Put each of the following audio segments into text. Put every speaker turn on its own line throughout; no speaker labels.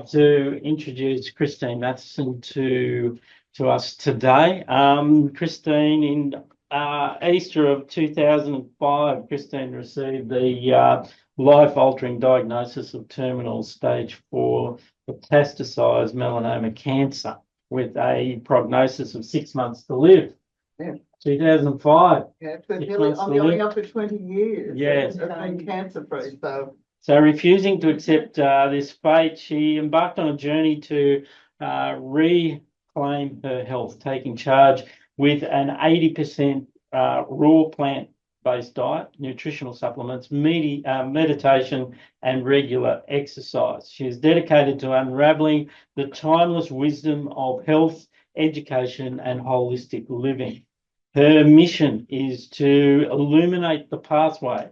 to introduce Kristine Matheson to us today. Kristine, in Easter of 2005, Kristine received the life-altering diagnosis of terminal stage 4 metastasized melanoma cancer with a prognosis of 6 months to live.
Yeah.
2005.
Yeah, but I'm going up for 20 years.
Yes.
I've been cancer-free,
So refusing to accept this fate, she embarked on a journey to reclaim her health, taking charge with an 80% raw plant-based diet, nutritional supplements, meditation, and regular exercise. She is dedicated to unravelling the timeless wisdom of health, education, and holistic living. Her mission is to illuminate the pathway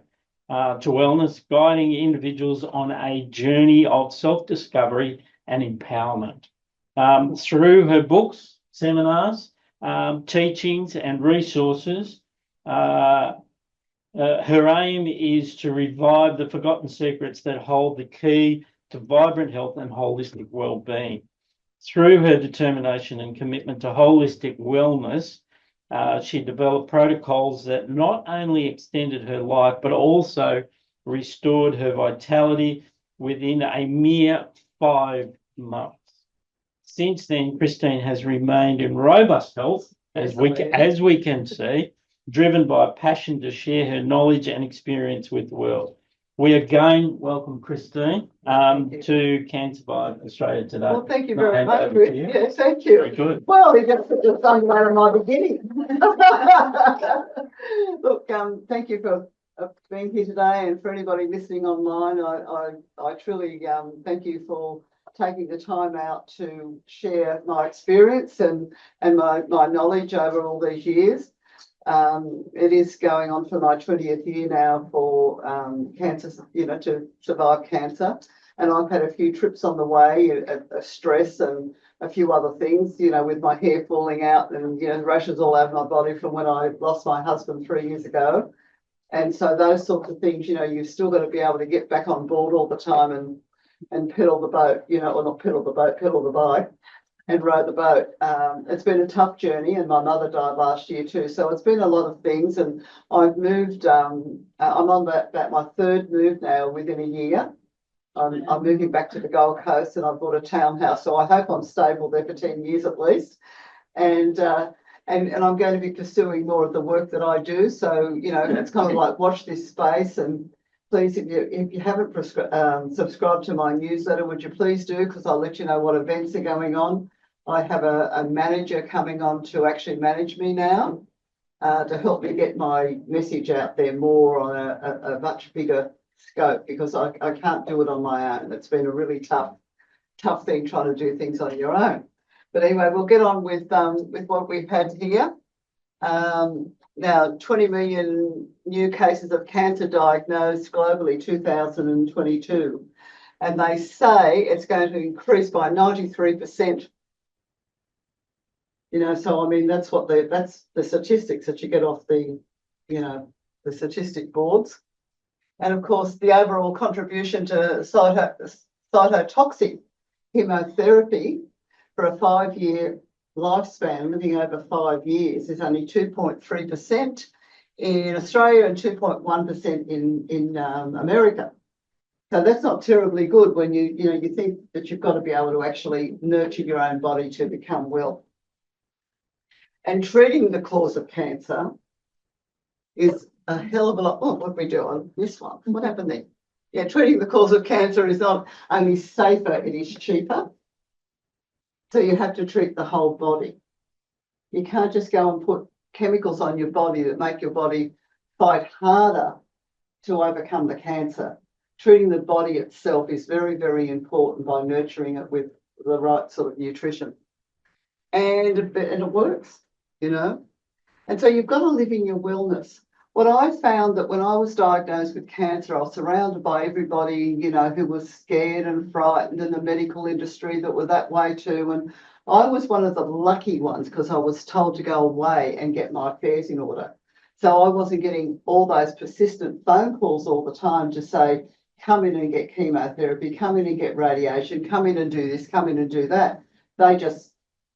to wellness, guiding individuals on a journey of self-discovery and empowerment. Through her books, seminars, teachings, and resources, her aim is to revive the forgotten secrets that hold the key to vibrant health and holistic well-being. Through her determination and commitment to holistic wellness, she developed protocols that not only extended her life, but also restored her vitality within a mere 5 months. Since then, Kristine has remained in robust health, as we can see, driven by a passion to share her knowledge and experience with the world. We again welcome Kristine to CanTV Australia today.
well, thank you very much. Yes, thank you.
Very good.
Well, you just put the sun right in my beginning. Look, thank you for being here today, and for anybody listening online, I truly thank you for taking the time out to share my experience and my knowledge over all these years. It is going on for my 20th year now for cancer, to survive cancer. And I've had a few trips on the way, stress and a few other things, with my hair falling out and, rashes all over my body from when I lost my husband 3 years ago. And so those sorts of things, you've still got to be able to get back on board all the time and pedal the boat, or not pedal the boat, pedal the bike. And row the boat. It's been a tough journey, and my mother died last year too. So it's been a lot of things, and I've moved. I'm on about my 3rd move now within a year. I'm moving back to the Gold Coast, and I've bought a townhouse. So I hope I'm stable there for 10 years at least. And I'm going to be pursuing more of the work that I do. So it's kind of like watch this space, and please, if you haven't subscribed to my newsletter, would you please do? Because I'll let you know what events are going on. I have a manager coming on to actually manage me now, to help me get my message out there more on a much bigger scope, because I can't do it on my own. It's been a really tough thing trying to do things on your own. But anyway, we'll get on with what we've had here. Now, 20 million new cases of cancer diagnosed globally, 2022. And they say it's going to increase by 93%. So I mean, that's the statistics that you get off the statistic boards. And of course, the overall contribution to cytotoxic chemotherapy for a 5-year lifespan, living over 5 years, is only 2.3% in Australia and 2.1% in America. So that's not terribly good when you think that you've got to be able to actually nurture your own body to become well. And treating the cause of cancer is a hell of a lot. Oh, what did we do on this one? What happened there? Yeah, treating the cause of cancer is not only safer, it is cheaper. So you have to treat the whole body. You can't just go and put chemicals on your body that make your body fight harder to overcome the cancer. Treating the body itself is very, very important by nurturing it with the right sort of nutrition. And it works, And so you've got to live in your wellness. What I found that when I was diagnosed with cancer, I was surrounded by everybody, who was scared and frightened in the medical industry that were that way too. And I was one of the lucky ones because I was told to go away and get my affairs in order. So I wasn't getting all those persistent phone calls all the time to say, come in and get chemotherapy, come in and get radiation, come in and do this, come in and do that. They just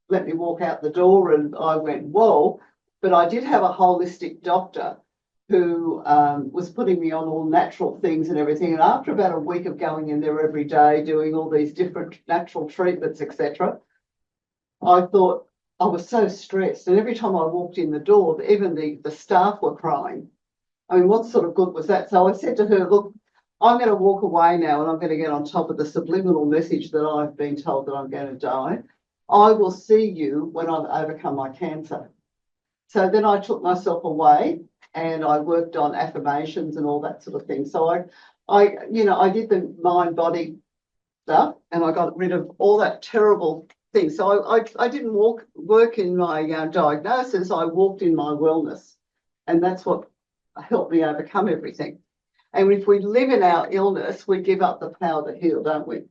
let me walk out the door, and I went, whoa. But I did have a holistic doctor who was putting me on all natural things and everything. And after about a week of going in there every day, doing all these different natural treatments, etc., I thought I was so stressed. And every time I walked in the door, even the staff were crying. I mean, what sort of good was that? So I said to her, look, I'm going to walk away now, and I'm going to get on top of the subliminal message that I've been told that I'm going to die. I will see you when I've overcome my cancer. So then I took myself away, and I worked on affirmations and all that sort of thing. So I did the mind body stuff, and I got rid of all that terrible thing. So I didn't work in my diagnosis. I walked in my wellness, and that's what helped me overcome everything. And if we live in our illness, we give up the power to heal, don't we?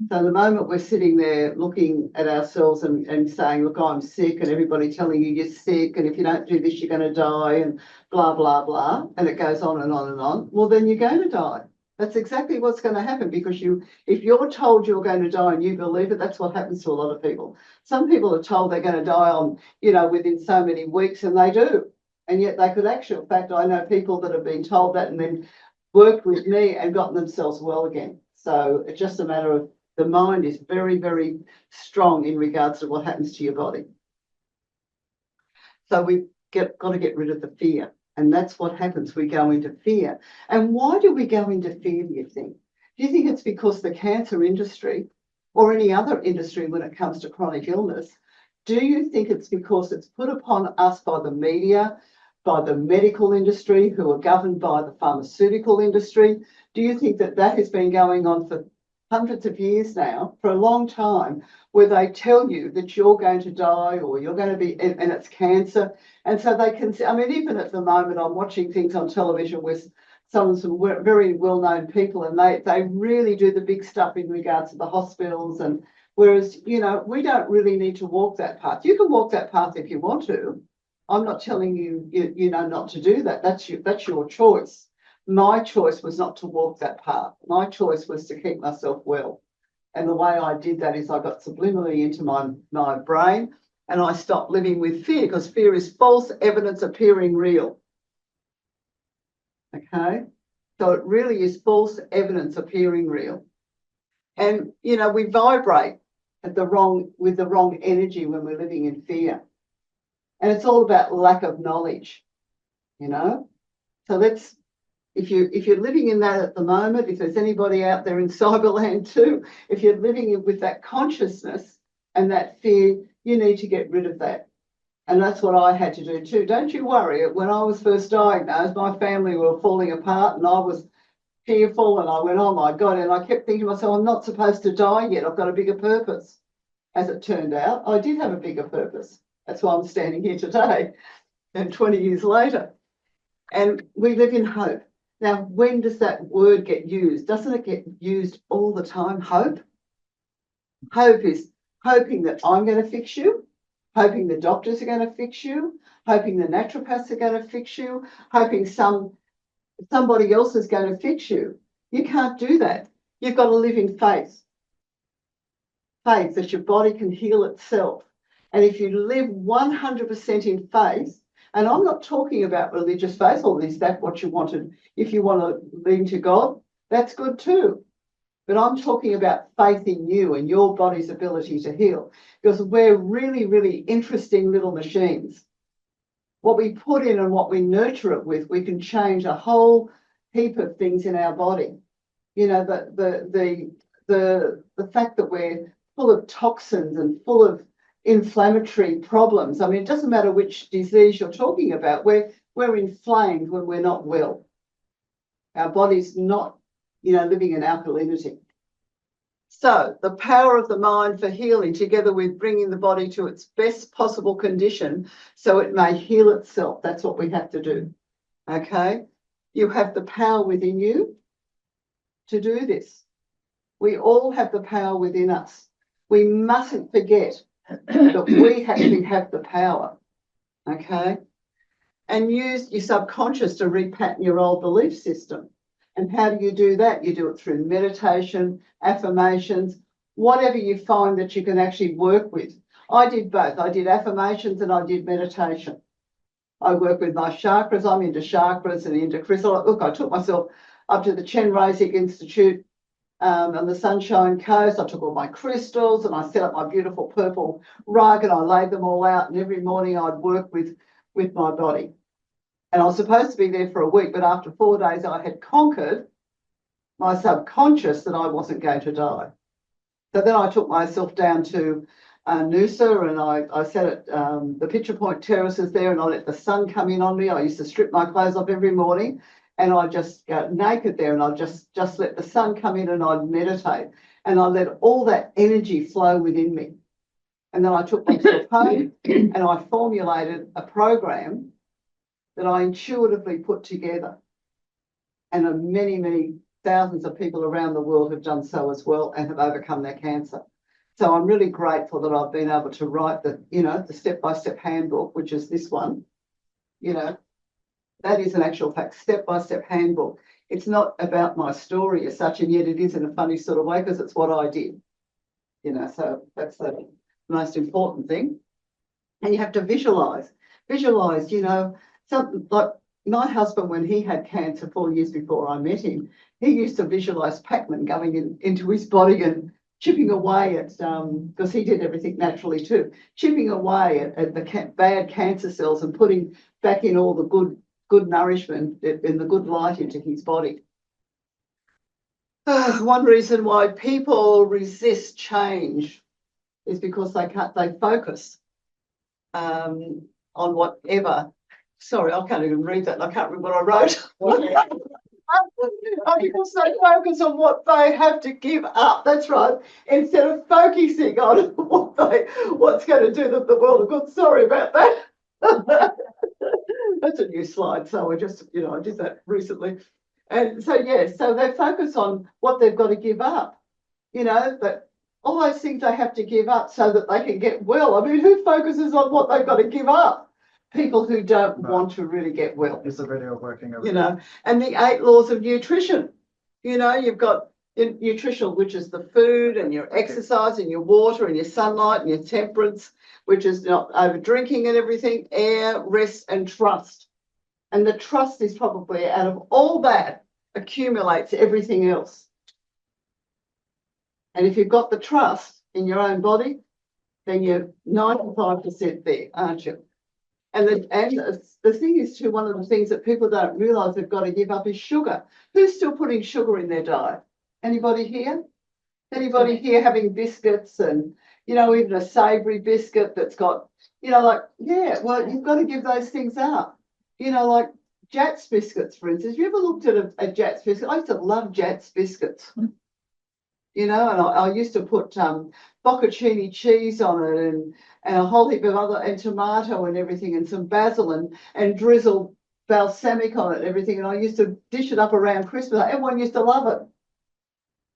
So the moment we're sitting there looking at ourselves and saying, look, I'm sick, and everybody telling you you're sick, and if you don't do this, you're going to die, and blah, blah, blah, and it goes on and on and on, well, then you're going to die. That's exactly what's going to happen, because if you're told you're going to die and you believe it, that's what happens to a lot of people. Some people are told they're going to die within so many weeks, and they do. And yet they could actually, in fact, I know people that have been told that and then worked with me and gotten themselves well again. So it's just a matter of the mind is very, very strong in regards to what happens to your body. So we've got to get rid of the fear. And that's what happens. We go into fear. And why do we go into fear, do you think? Do you think it's because the cancer industry or any other industry when it comes to chronic illness, do you think it's because it's put upon us by the media, by the medical industry, who are governed by the pharmaceutical industry? Do you think that has been going on for hundreds of years now, for a long time, where they tell you that you're going to die or you're going to be, and it's cancer? And so they can, I mean, even at the moment, I'm watching things on television with some very well-known people, and they really do the big stuff in regards to the hospitals. And whereas, we don't really need to walk that path. You can walk that path if you want to. I'm not telling you, not to do that. That's your choice. My choice was not to walk that path. My choice was to keep myself well. And the way I did that is I got subliminally into my brain, and I stopped living with fear, because fear is false evidence appearing real. Okay? So it really is false evidence appearing real. And, we vibrate with the wrong energy when we're living in fear. And it's all about lack of knowledge, So if you're living in that at the moment, if there's anybody out there in cyberland too, if you're living with that consciousness and that fear, you need to get rid of that. And that's what I had to do too. Don't you worry. When I was first diagnosed, my family were falling apart, and I was fearful, and I went, oh my God. And I kept thinking to myself, I'm not supposed to die yet. I've got a bigger purpose. As it turned out, I did have a bigger purpose. That's why I'm standing here today, and 20 years later. And we live in hope. Now, when does that word get used? Doesn't it get used all the time, hope? Hope is hoping that I'm going to fix you, hoping the doctors are going to fix you, hoping the naturopaths are going to fix you, hoping somebody else is going to fix you. You can't do that. You've got to live in faith. Faith that your body can heal itself. And if you live 100% in faith, and I'm not talking about religious faith, or is that what you wanted? If you want to lean to God, that's good too. But I'm talking about faith in you and your body's ability to heal, because we're really, really interesting little machines. What we put in and what we nurture it with, we can change a whole heap of things in our body. The fact that we're full of toxins and full of inflammatory problems. I mean, it doesn't matter which disease you're talking about. We're inflamed when we're not well. Our body's not, living in alkalinity. So the power of the mind for healing, together with bringing the body to its best possible condition so it may heal itself. That's what we have to do. Okay? You have the power within you to do this. We all have the power within us. We mustn't forget that we actually have the power, okay? And use your subconscious to repattern your old belief system And how do you do that? You do it through meditation, affirmations, whatever you find that you can actually work with. I did both. I did affirmations and I did meditation. I work with my chakras. I'm into chakras and into crystal. Look, I took myself up to the Chen Rosic Institute on the Sunshine Coast. I took all my crystals and I set up my beautiful purple rug and I laid them all out. And every morning I'd work with my body. And I was supposed to be there for a week, but after 4 days, I had conquered my subconscious that I wasn't going to die. So then I took myself down to Noosa and I sat at the Picture Point terraces there and I let the sun come in on me. I used to strip my clothes off every morning and I'd just go naked there and I'd just let the sun come in and I'd meditate and I let all that energy flow within me. And then I took myself home and I formulated a program that I intuitively put together. And many, many thousands of people around the world have done so as well and have overcome their cancer. So I'm really grateful that I've been able to write the step-by-step handbook, which is this one. That is an actual fact, step-by-step handbook. It's not about my story as such, and yet it is in a funny sort of way because it's what I did. So that's the most important thing. And you have to visualize, something like my husband, when he had cancer 4 years before I met him, he used to visualize Pac-Man going into his body and chipping away at, because he did everything naturally too, chipping away at the bad cancer cells and putting back in all the good nourishment and the good light into his body. One reason why people resist change is because they focus on whatever. Sorry, I can't even read that. I can't remember what I wrote. Because they focus on what they have to give up. That's right. Instead of focusing on what's going to do them the world of good. Sorry about that. That's a new slide. So I did that recently. And so, so they focus on what they've got to give up. But all those things they have to give up so that they can get well. I mean, who focuses on what they've got to give up? People who don't want to really get well.
Is the video working?
And the 8 laws of nutrition. You've got nutritional, which is the food and your exercise and your water and your sunlight and your temperance, which is not over drinking and everything, air, rest and trust. And the trust is probably out of all that accumulates everything else. And if you've got the trust in your own body, then you're 95% there, aren't you? And the thing is too, one of the things that people don't realise they've got to give up is sugar. Who's still putting sugar in their diet? Anybody here? Anybody here having biscuits and, even a savoury biscuit that's got, well, you've got to give those things up. Like Jatz biscuits, for instance. Have you ever looked at a Jatz biscuit? I used to love Jatz biscuits. And I used to put bocconcini cheese on it and a whole heap of other, and tomato and everything, and some basil and drizzle balsamic on it and everything. And I used to dish it up around Christmas. Everyone used to love it.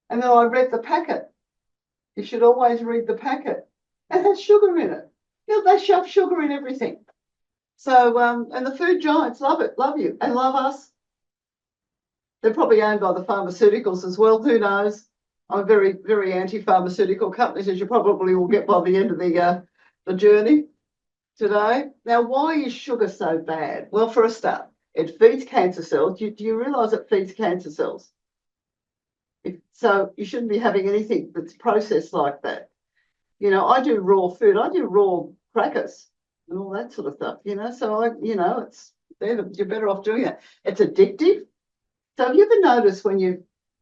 And then I read the packet. You should always read the packet. It has sugar in it. They shove sugar in everything. So, and the food giants love it, love you, and love us. They're probably owned by the pharmaceuticals as well. Who knows? I'm very, very anti-pharmaceutical companies, as you probably will get by the end of the journey today. Now, why is sugar so bad? Well, for a start, it feeds cancer cells. Do you realise it feeds cancer cells? So you shouldn't be having anything that's processed like that. I do raw food. I do raw crackers and all that sort of stuff, So, you're better off doing it. It's addictive. So have you ever noticed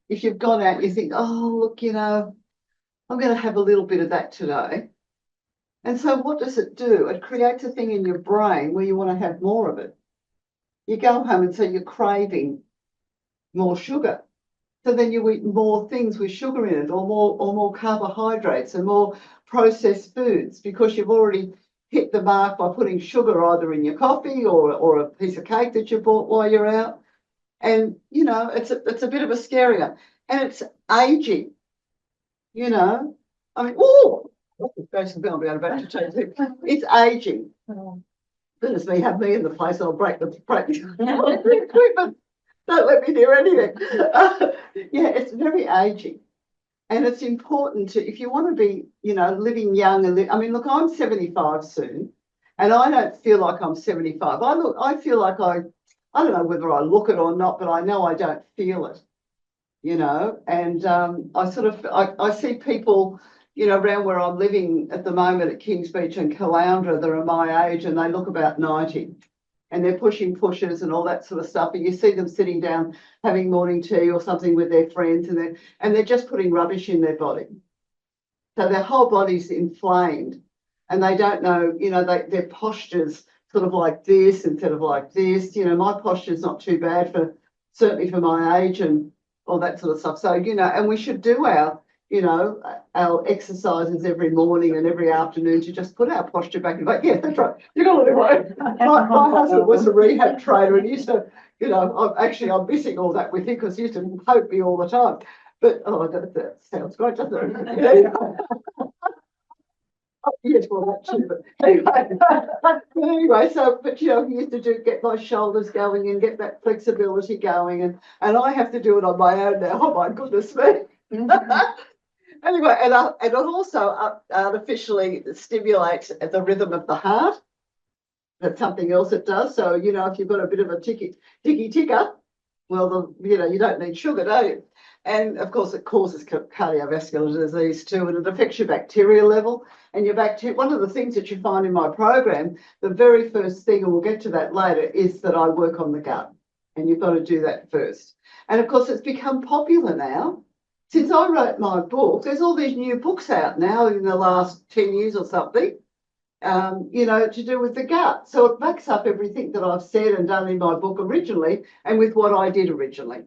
if you've gone out, you think, oh, look, I'm going to have a little bit of that today. And so what does it do? It creates a thing in your brain where you want to have more of it. You go home and so you're craving more sugar. So then you eat more things with sugar in it, or more carbohydrates and more processed foods, because you've already hit the mark by putting sugar either in your coffee or a piece of cake that you bought while you're out. And, it's a bit of a scarier. And it's aging, I mean, it's aging. Goodness me, have me in the place, I'll break the equipment. Don't let me hear anything. Yeah, it's very aging. And it's important to, if you want to be, living young and I mean, look, I'm 75 soon, and I don't feel like I'm 75. I feel like I don't know whether I look it or not, but I know I don't feel it, and I see people, around where I'm living at the moment at Kings Beach and Caloundra that are my age, and they look about 90. And they're pushing pushers and all that sort of stuff. And you see them sitting down having morning tea or something with their friends, and they're just putting rubbish in their body. So their whole body's inflamed, and they don't know, their posture's sort of like this instead of like this. My posture's not too bad certainly for my age and all that sort of stuff. So, and we should do our exercises every morning and every afternoon to just put our posture back and like, yeah, that's right. You got it right. My husband was a rehab trainer and he used to, I'm missing all that with him because he used to poke me all the time. But that sounds great, doesn't it? Yes, well, that too. But anyway, he used to get my shoulders going and get that flexibility going, and I have to do it on my own now. Oh my goodness me. Anyway, and it also artificially stimulates the rhythm of the heart. That's something else it does. So, if you've got a bit of a ticky ticker, well, you don't need sugar, do you? And of course, it causes cardiovascular disease too, and it affects your bacterial level. And your bacteria, one of the things that you find in my program, the very first thing, and we'll get to that later, is that I work on the gut. And you've got to do that first. And of course, it's become popular now. Since I wrote my book, there's all these new books out now in the last 10 years or something, to do with the gut. So it backs up everything that I've said and done in my book originally and with what I did originally.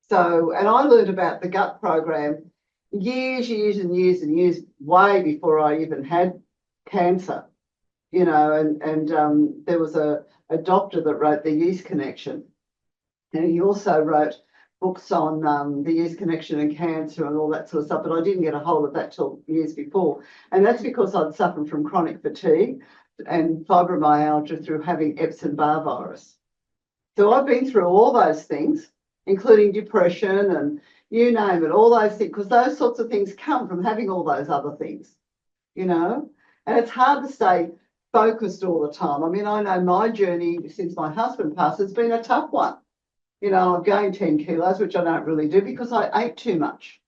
So, and I learned about the gut program years and years, way before I even had cancer, and there was a doctor that wrote The Yeast Connection. And he also wrote books on the yeast connection and cancer and all that sort of stuff, but I didn't get a hold of that till years before. And that's because I'd suffered from chronic fatigue and fibromyalgia through having Epstein-Barr virus. So I've been through all those things, including depression and you name it, all those things, because those sorts of things come from having all those other things, and it's hard to stay focused all the time. I mean, I know my journey since my husband passed has been a tough one. I've gained 10 kilos, which I don't really do because I ate too much.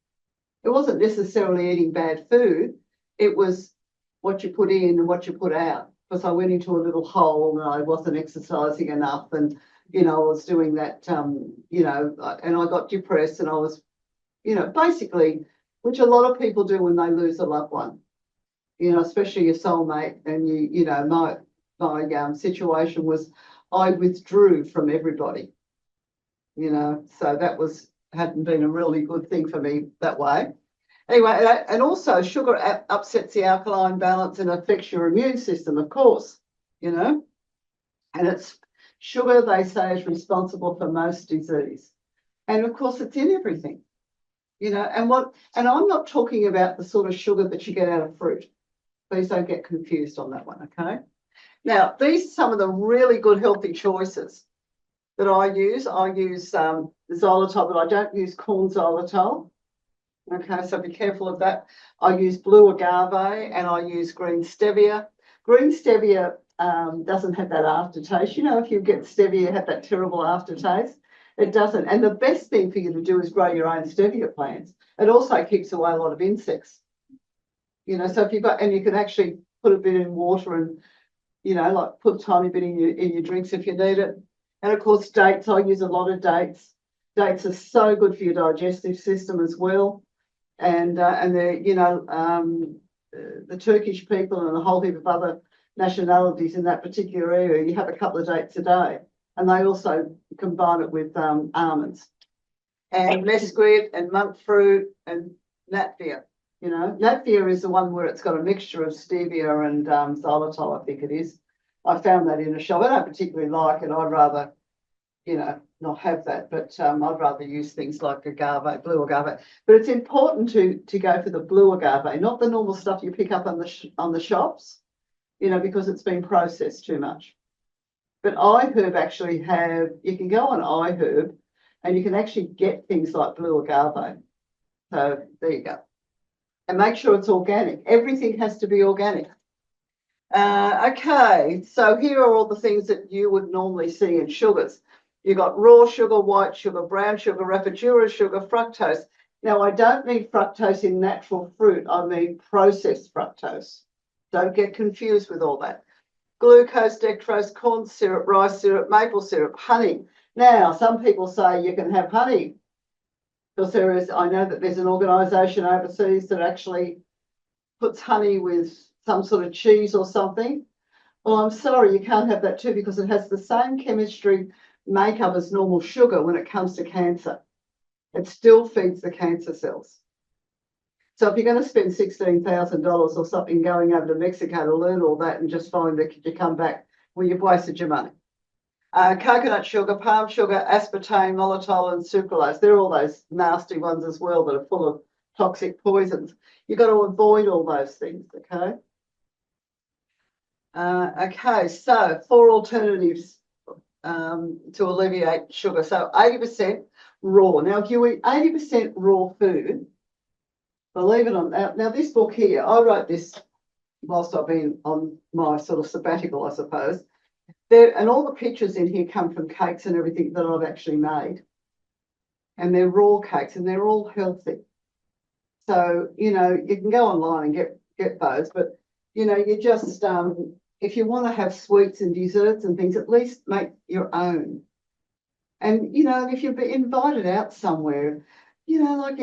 It wasn't necessarily eating bad food. It was what you put in and what you put out, because I went into a little hole and I wasn't exercising enough. And, I was doing that, and I got depressed and I was, basically, which a lot of people do when they lose a loved one, especially your soulmate. And, my situation was I withdrew from everybody. So that hadn't been a really good thing for me that way. Anyway, and also sugar upsets the alkaline balance and affects your immune system, of course, and it's sugar, they say, is responsible for most disease. And of course, it's in everything, and I'm not talking about the sort of sugar that you get out of fruit. Please don't get confused on that one, okay? Now, these are some of the really good healthy choices that I use. I use xylitol, but I don't use corn xylitol. Okay, so be careful of that. I use blue agave and I use green stevia. Green stevia doesn't have that aftertaste. If you get stevia, you have that terrible aftertaste. It doesn't. And the best thing for you to do is grow your own stevia plants. It also keeps away a lot of insects. So if you've got, and you can actually put a bit in water and, like put a tiny bit in your drinks if you need it. And of course, dates, I use a lot of dates. Dates are so good for your digestive system as well. And they're, the Turkish people and a whole heap of other nationalities in that particular area, you have a couple of dates a day. And they also combine it with almonds. And mesquite and monk fruit and natvia. Natvia is the one where it's got a mixture of stevia and xylitol, I think it is. I found that in a shop. I don't particularly like it. I'd rather, not have that, but I'd rather use things like agave, blue agave. But it's important to go for the blue agave, not the normal stuff you pick up on the shops, because it's been processed too much. But iHerb actually you can go on iHerb And you can actually get things like blue agave. So there you go. And make sure it's organic. Everything has to be organic. Okay, so here are all the things that you would normally see in sugars. You've got raw sugar, white sugar, brown sugar, rapadura sugar, fructose. Now, I don't mean fructose in natural fruit. I mean processed fructose. Don't get confused with all that. Glucose, dextrose, corn syrup, rice syrup, maple syrup, honey. Now, some people say you can have honey because I know that there's an organisation overseas that actually puts honey with some sort of cheese or something. Well, I'm sorry, you can't have that too because it has the same chemistry makeup as normal sugar when it comes to cancer. It still feeds the cancer cells. So if you're going to spend $16,000 or something going over to Mexico to learn all that and just find that you come back, well, you've wasted your money. Coconut sugar, palm sugar, aspartame, maltitol, and sucralose. They're all those nasty ones as well that are full of toxic poisons. You've got to avoid all those things, okay? Okay, so 4 alternatives to alleviate sugar. So 80% raw. Now, if you eat 80% raw food, believe it or not, now this book here, I wrote this whilst I've been on my sort of sabbatical, I suppose. And all the pictures in here come from cakes and everything that I've actually made. And they're raw cakes and they're all healthy. So, you know, you can go online and get those, but, you know, you just, if you want to have sweets and desserts and things, at least make your own. And, you know, if you're invited out somewhere, you know, like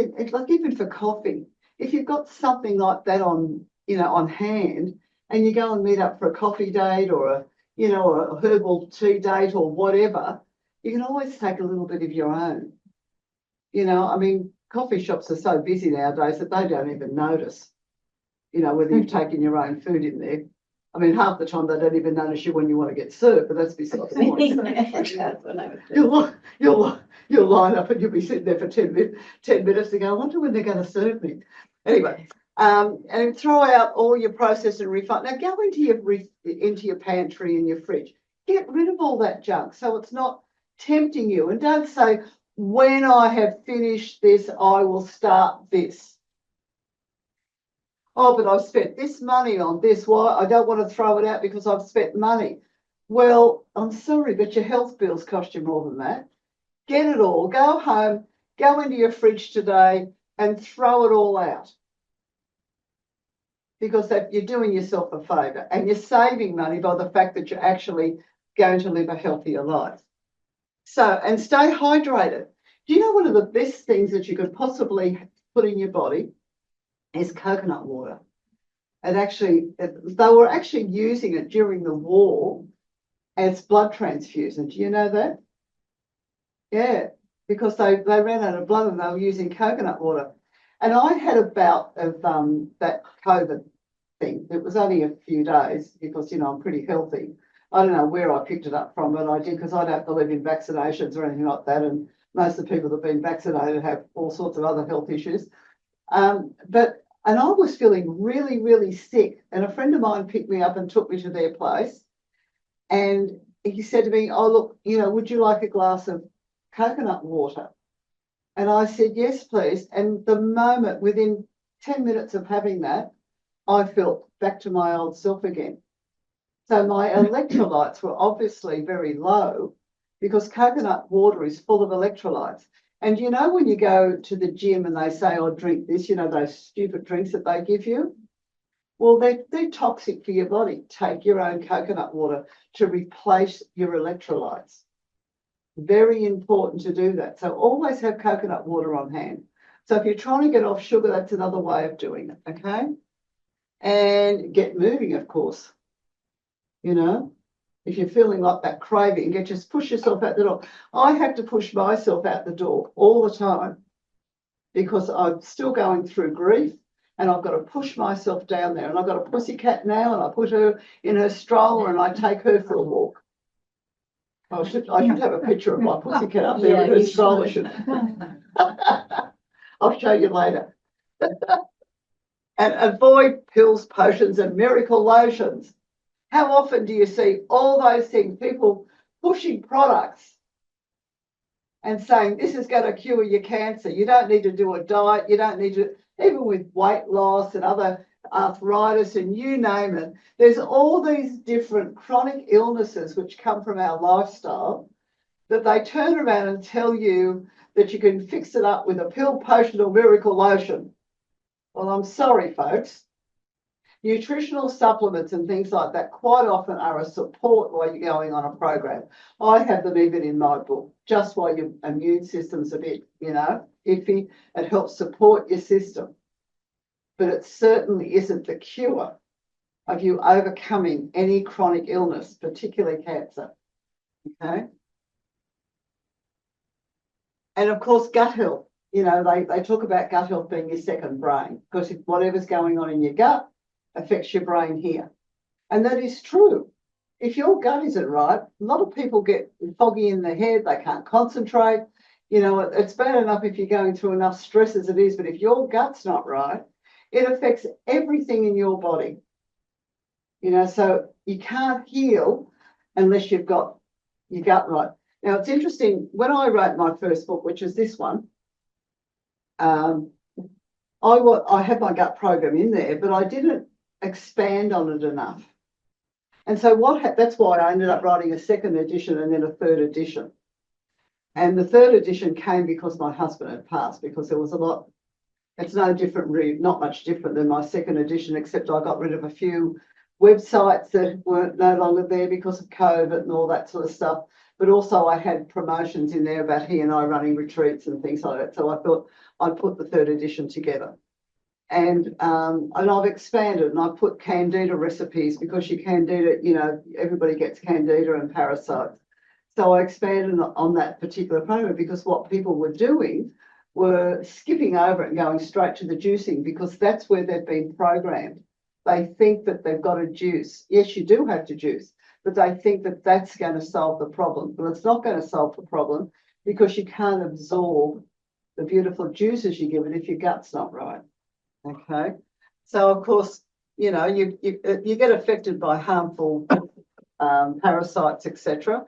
even for coffee, if you've got something like that on, you know, on hand and you go and meet up for a coffee date or a, you know, a herbal tea date or whatever, you can always take a little bit of your own. You know, I mean, coffee shops are so busy nowadays that they don't even notice, you know, whether you've taken your own food in there. I mean, half the time they don't even notice you when you want to get served, but that's beside the point. You'll line up and you'll be sitting there for 10 minutes and go, I wonder when they're going to serve me. Anyway, and throw out all your processed and refined. Now go into your pantry and your fridge. Get rid of all that junk so it's not tempting you. And don't say, when I have finished this, I will start this. Oh, but I've spent this money on this. Why? I don't want to throw it out because I've spent money. Well, I'm sorry, but your health bills cost you more than that. Get it all. Go home, go into your fridge today and throw it all out. Because you're doing yourself a favour and you're saving money by the fact that you're actually going to live a healthier life. So, and stay hydrated. Do you know one of the best things that you could possibly put in your body is coconut water? And actually, they were actually using it during the war as blood transfusion. Do you know that? Yeah, because they ran out of blood and they were using coconut water. And I had a bout of that COVID thing. It was only a few days because, you know, I'm pretty healthy. I don't know where I picked it up from, but I did because I don't believe in vaccinations or anything like that. And most of the people that have been vaccinated have all sorts of other health issues. And I was feeling really, really sick. And a friend of mine picked me up and took me to their place. And he said to me, oh, look, you know, would you like a glass of coconut water? And I said, yes, please. And the moment, within 10 minutes of having that, I felt back to my old self again. So my electrolytes were obviously very low because coconut water is full of electrolytes. And you know, when you go to the gym and they say, oh, drink this, you know, those stupid drinks that they give you? Well, they're toxic for your body. Take your own coconut water to replace your electrolytes. Very important to do that. So always have coconut water on hand. So if you're trying to get off sugar, that's another way of doing it, okay? And get moving, of course. You know, if you're feeling like that craving, just push yourself out the door. I have to push myself out the door all the time because I'm still going through grief and I've got to push myself down there. And I've got a pussycat now and I put her in her stroller and I take her for a walk. I should have a picture of my pussycat up there in her stroller. I'll show you later. And avoid pills, potions, and miracle lotions. How often do you see all those things, people pushing products and saying this is going to cure your cancer. You don't need to do a diet. You don't need to, even with weight loss and other arthritis and you name it, there's all these different chronic illnesses which come from our lifestyle that they turn around and tell you that you can fix it up with a pill, potion or miracle lotion. Well, I'm sorry, folks. Nutritional supplements and things like that quite often are a support while you're going on a program. I have them even in my book, just while your immune system's a bit, iffy. It helps support your system. But it certainly isn't the cure of you overcoming any chronic illness, particularly cancer. Okay? And of course, gut health. They talk about gut health being your second brain, because if whatever's going on in your gut affects your brain here. And that is true. If your gut isn't right, a lot of people get foggy in the head, they can't concentrate. It's bad enough if you're going through enough stress as it is, but if your gut's not right, it affects everything in your body. So you can't heal unless you've got your gut right. Now, it's interesting, when I wrote my first book, which is this one, I had my gut program in there, but I didn't expand on it enough. And so that's why I ended up writing a second edition and then a third edition. And the third edition came because my husband had passed, because there was a lot. It's no different, really, not much different than my second edition, except I got rid of a few websites that weren't no longer there because of COVID and all that sort of stuff. But also I had promotions in there about he and I running retreats and things like that. So I thought I'd put the third edition together. And I've expanded, and I put candida recipes, because your candida, everybody gets candida and parasites. So I expanded on that particular program, because what people were doing were skipping over it and going straight to the juicing, because that's where they've been programmed. They think that they've got to juice. Yes, you do have to juice, but they think that that's going to solve the problem. Well, it's not going to solve the problem, because you can't absorb the beautiful juices you give it if your gut's not right. Okay, so of course, you get affected by harmful parasites, etc.,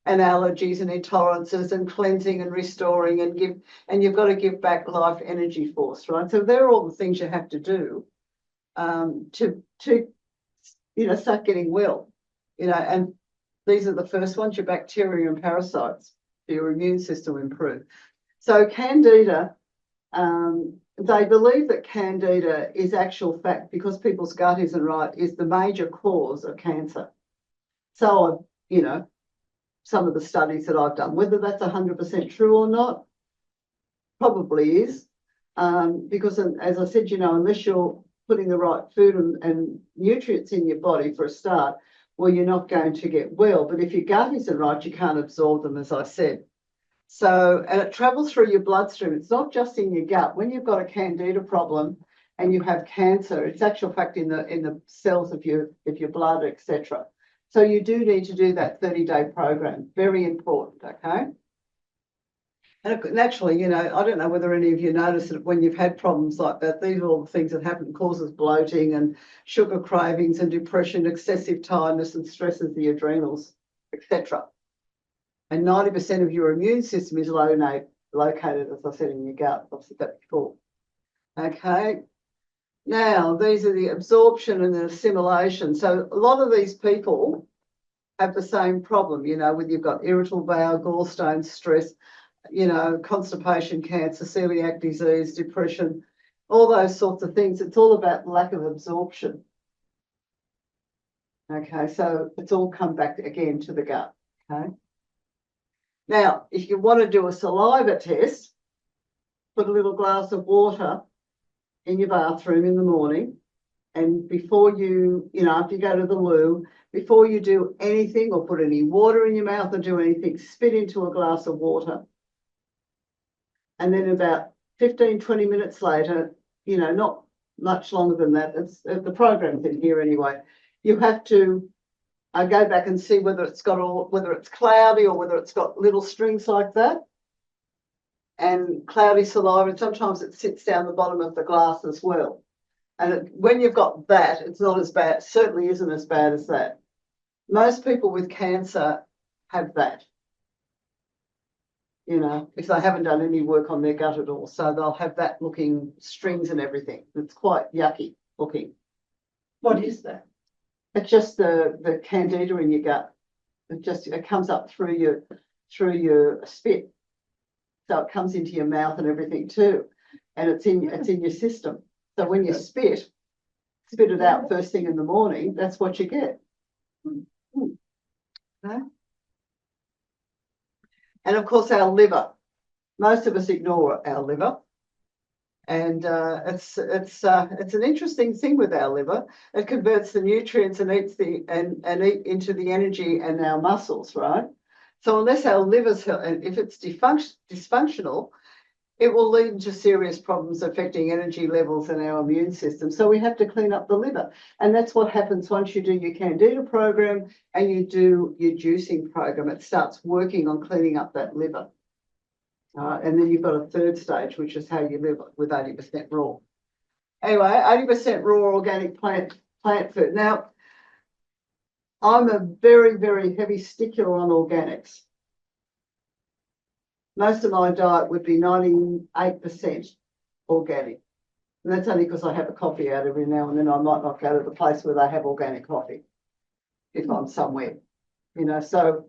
and allergies and intolerances and cleansing and restoring, and you've got to give back life energy force, right? So they're all the things you have to do to start getting well, and these are the first ones, your bacteria and parasites, your immune system improve. So candida, they believe that candida is actual fact, because people's gut isn't right, is the major cause of cancer. So, some of the studies that I've done, whether that's 100% true or not, probably is, because as I said, unless you're putting the right food and nutrients in your body for a start, well, you're not going to get well. But if your gut isn't right, you can't absorb them, as I said. So, and it travels through your bloodstream. It's not just in your gut. When you've got a candida problem and you have cancer, it's actual fact in the cells of your blood, etc. So you do need to do that 30-day program. Very important, okay? And naturally, I don't know whether any of you notice that when you've had problems like that, these are all the things that happen, causes bloating and sugar cravings and depression, excessive tiredness, and stresses the adrenals, etc. And 90% of your immune system is located, as I said, in your gut. I've said that before. Okay. Now, these are the absorption and the assimilation. So a lot of these people have the same problem, with you've got irritable bowel, gallstones, stress, constipation, cancer, celiac disease, depression, all those sorts of things. It's all about lack of absorption. Okay, so it's all come back again to the gut. Okay. Now, if you want to do a saliva test, put a little glass of water in your bathroom in the morning, and before you, if you go to the loo, before you do anything or put any water in your mouth or do anything, spit into a glass of water. And then about 15, 20 minutes later, not much longer than that, it's the program's in here anyway, you have to go back and see whether it's cloudy or whether it's got little strings like that, and cloudy saliva. And sometimes it sits down the bottom of the glass as well. And when you've got that, it's not as bad. Certainly isn't as bad as that. Most people with cancer have that. you know, if they haven't done any work on their gut at all. So they'll have that looking strings and everything. It's quite yucky looking.
What is that?
It's just the candida in your gut. It comes up through your spit. So it comes into your mouth and everything too. And it's in your system. So when you spit it out first thing in the morning, that's what you get. Okay. And of course our liver. Most of us ignore our liver. And it's an interesting thing with our liver. It converts the nutrients and eats and eat into the energy and our muscles, right? So unless our liver's, if it's dysfunctional, it will lead to serious problems affecting energy levels and our immune system. So we have to clean up the liver. And that's what happens once you do your Candida program and you do your juicing program. It starts working on cleaning up that liver. And then you've got a third stage, which is how you live with 80% raw. Anyway, 80% raw organic plant food. Now, I'm a very, very heavy stickler on organics. Most of my diet would be 98% organic. And that's only because I have a coffee out every now and then. I might not go to the place where they have organic coffee if I'm somewhere, you know. So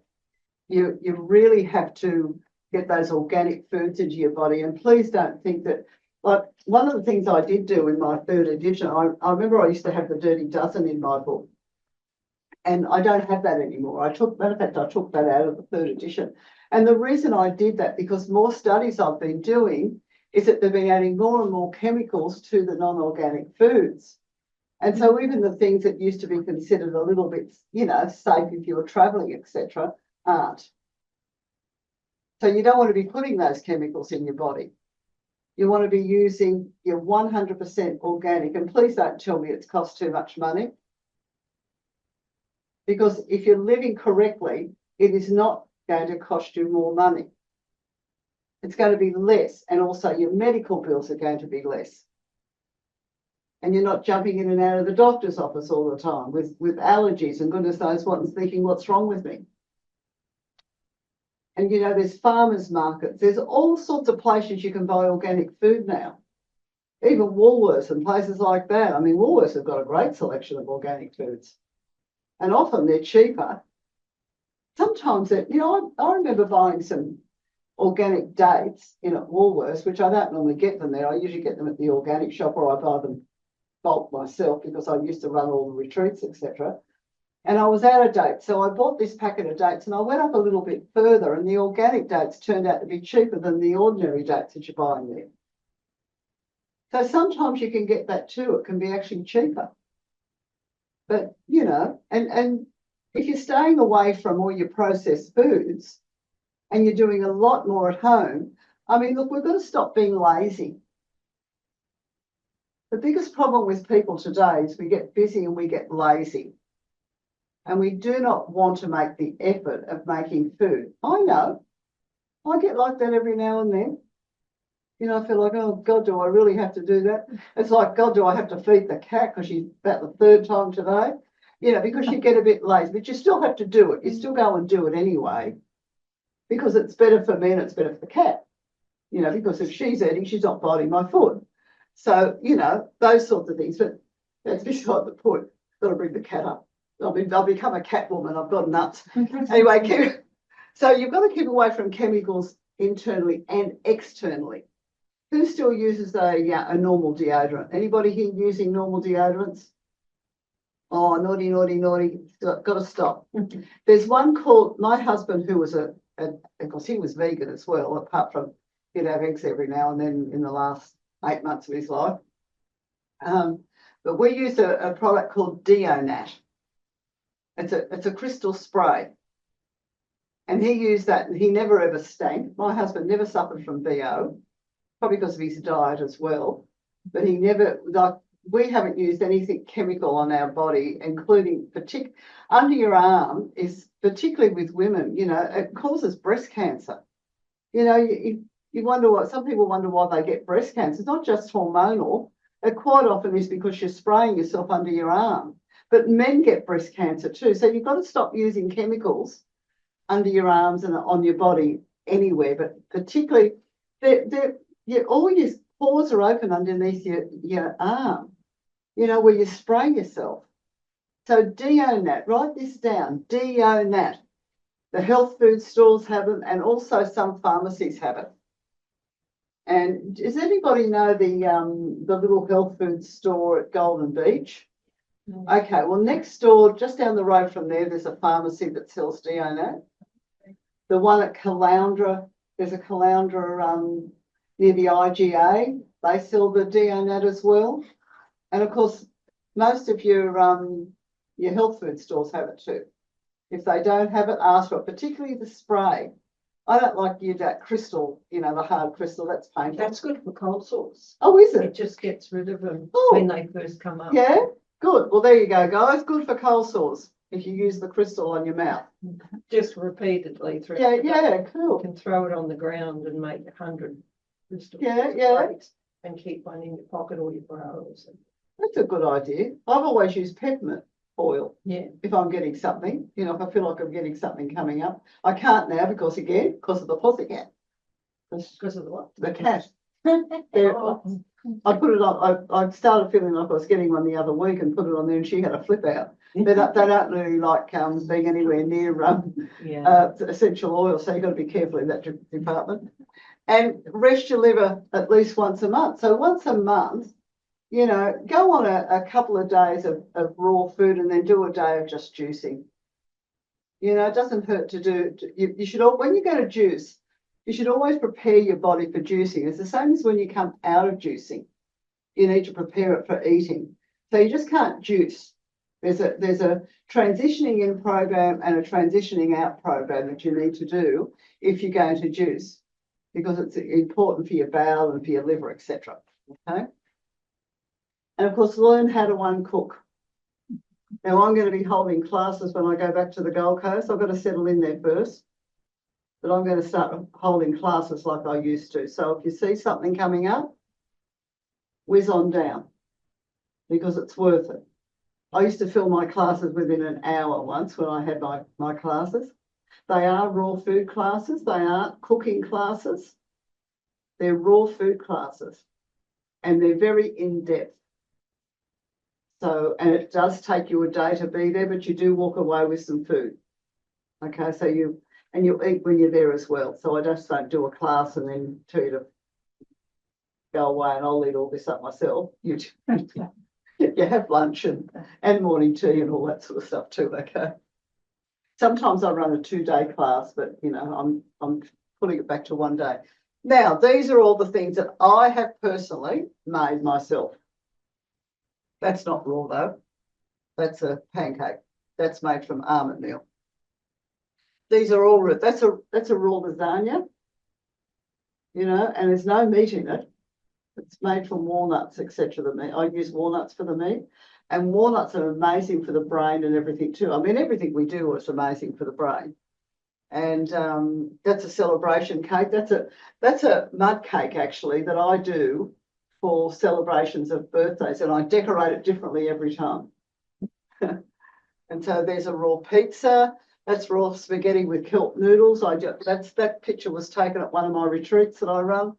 you really have to get those organic foods into your body. And please don't think that, like, one of the things I did do in my third edition, I remember I used to have the Dirty Dozen in my book. And I don't have that anymore. I took that out of the third edition. And the reason I did that, because more studies I've been doing is that they've been adding more and more chemicals to the non-organic foods. And so even the things that used to be considered a little bit, you know, safe if you were traveling, etc., aren't. So you don't want to be putting those chemicals in your body. You want to be using your 100% organic. And please don't tell me it's cost too much money. Because if you're living correctly, it is not going to cost you more money. It's going to be less. And also your medical bills are going to be less. And you're not jumping in and out of the doctor's office all the time with allergies and goodness knows what and thinking, what's wrong with me? And, you know, there's farmers markets. There's all sorts of places you can buy organic food now. Even Woolworths and places like that. I mean, Woolworths have got a great selection of organic foods. And often they're cheaper. Sometimes, you know, I remember buying some organic dates in at Woolworths, which I don't normally get them there. I usually get them at the organic shop or I buy them bulk myself because I used to run all the retreats, etc. And I was out of dates. So I bought this packet of dates and I went up a little bit further and the organic dates turned out to be cheaper than the ordinary dates that you're buying there. So sometimes you can get that too. It can be actually cheaper. But, you know, and if you're staying away from all your processed foods and you're doing a lot more at home, I mean, look, we've got to stop being lazy. The biggest problem with people today is we get busy and we get lazy. And we do not want to make the effort of making food. I know. I get like that every now and then. You know, I feel like, oh, God, do I really have to do that? It's like, God, do I have to feed the cat because she's about the third time today? You know, because you get a bit lazy, but you still have to do it. You still go and do it anyway because it's better for me and it's better for the cat. You know, because if she's eating, she's not biting my foot. So, you know, those sorts of things. But that's beside the point. Got to bring the cat up. I'll become a cat woman. I've got nuts. Anyway, so you've got to keep away from chemicals internally and externally. Who still uses a normal deodorant? Anybody here using normal deodorants? Oh, naughty, naughty, naughty. Got to stop. There's one called, my husband, who was of course, he was vegan as well, apart from he'd have eggs every now and then in the last 8 months of his life. But we use a product called Deonat. It's a crystal spray. And he used that and he never ever stank. My husband never suffered from BO, probably because of his diet as well. But he never, like, we haven't used anything chemical on our body, including under your arm is particularly with women, you know, it causes breast cancer. You know, you wonder some people wonder why they get breast cancer. It's not just hormonal. It quite often is because you're spraying yourself under your arm. But men get breast cancer too. So you've got to stop using chemicals under your arms and on your body anywhere, but particularly all your pores are open underneath your arm, you know, where you spray yourself. So Deonat, write this down, Deonat. The health food stores have them, and also some pharmacies have it. And does anybody know the little health food store at Golden Beach?
No.
Okay, well, next door, just down the road from there, there's a pharmacy that sells Deonat. The one at Caloundra, there's a Caloundra near the IGA. They sell the Deonat as well. And of course, most of your health food stores have it too. If they don't have it, ask for it, particularly the spray. I don't like that crystal, you know, the hard crystal, that's painful.
That's good for cold sores.
Oh, is
It
it?
just gets rid of them
Oh.
when they first come up.
Yeah, good. Well, there you go, guys. Good for cold sores if you use the crystal on your mouth.
Just repeatedly through.
Yeah,
the day.
yeah,
You
cool.
can throw it on the ground and make 100 crystals.
Yeah, yeah.
And keep one in your pocket or your bra or something.
That's a good idea. I've always used peppermint oil
Yeah.
if I'm getting something, you know, if I feel like I'm getting something coming up. I can't now because of the pussycat,
Because of the what?
the cat. There-
Oh,
I put it on, I started feeling like I was getting one the other week and put it on there and she had a flip out. They don't really like being anywhere near
yeah.
essential oil, so you've got to be careful in that department. And rest your liver at least once a month. So once a month, you know, go on a couple of days of raw food and then do a day of just juicing. You know, it doesn't hurt to do, you should, when you go to juice, you should always prepare your body for juicing. It's the same as when you come out of juicing. You need to prepare it for eating. So you just can't juice. There's a transitioning in program and a transitioning out program that you need to do if you're going to juice, because it's important for your bowel and for your liver, etc. Okay. And of course, learn how to uncook. Now, I'm going to be holding classes when I go back to the Gold Coast. I've got to settle in there first. But I'm going to start holding classes like I used to. So if you see something coming up, whiz on down, because it's worth it. I used to fill my classes within an hour once when I had my classes. They are raw food classes. They aren't cooking classes. They're raw food classes. And they're very in-depth. So, and it does take you a day to be there, but you do walk away with some food. Okay, so you'll eat when you're there as well. So I just don't do a class and then tell you to go away and I'll eat all this up myself. You have lunch and morning tea and all that sort of stuff too, okay? Sometimes I run a 2-day class, but you know, I'm putting it back to 1 day. Now, these are all the things that I have personally made myself. That's not raw though. That's a pancake. That's made from almond meal. These are all, that's a raw lasagna, you know, and there's no meat in it. It's made from walnuts, etc. The meat. I use walnuts for the meat, and walnuts are amazing for the brain and everything too. I mean, everything we do is amazing for the brain. And that's a celebration cake. That's a mud cake actually that I do for celebrations of birthdays, and I decorate it differently every time. And so there's a raw pizza. That's raw spaghetti with kelp noodles. That picture was taken at one of my retreats that I run.